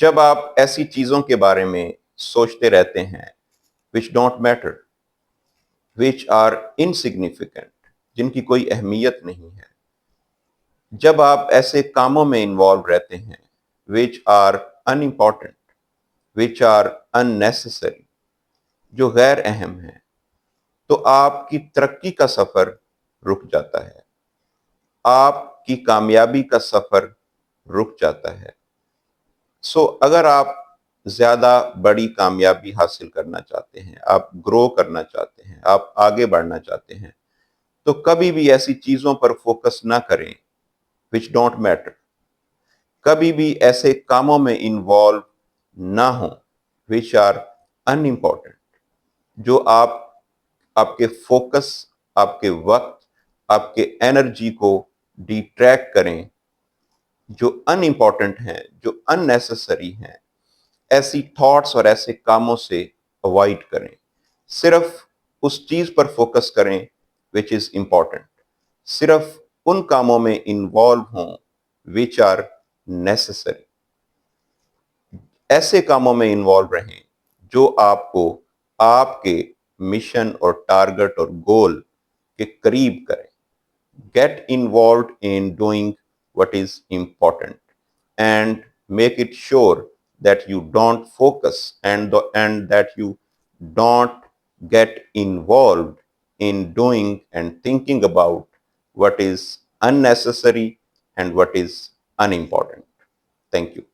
جب آپ ایسی چیزوں کے بارے میں سوچتے رہتے ہیں which don't matter, which are insignificant, جن کی کوئی اہمیت نہیں ہے، جب آپ ایسے کاموں میں انوالو رہتے ہیں which are unimportant, which are unnecessary، جو غیر اہم ہیں، تو آپ کی ترقی کا سفر رک جاتا ہے، آپ کی کامیابی کا سفر رک جاتا ہے۔ اگر آپ زیادہ بڑی کامیابی حاصل کرنا چاہتے ہیں، آپ گرو کرنا چاہتے ہیں، آپ آگے بڑھنا چاہتے ہیں، تو کبھی بھی ایسی چیزوں پر فوکس نہ کریں which don't matter، کبھی بھی ایسے کاموں میں انوالو نہ ہوں which are unimportant، جو آپ کے فوکس، آپ کے وقت، آپ کے انرجی کو ڈیٹریکٹ کریں، جو ان امپورٹنٹ ہیں، جو ان نیسسری ہیں، ایسی تھاٹس اور ایسے کاموں سے اوائڈ کریں، صرف اس چیز پر فوکس کریں which is important، صرف ان کاموں میں انوالو ہوں which are necessary، ایسے کاموں میں انوالو رہیں جو آپ کو آپ کے مشن اور ٹارگٹ اور گول کے قریب کریں۔ Get involved in doing what is important and make it sure that you don't focus and that you don't get involved in doing and thinking about what is unnecessary and what is unimportant. Thank you.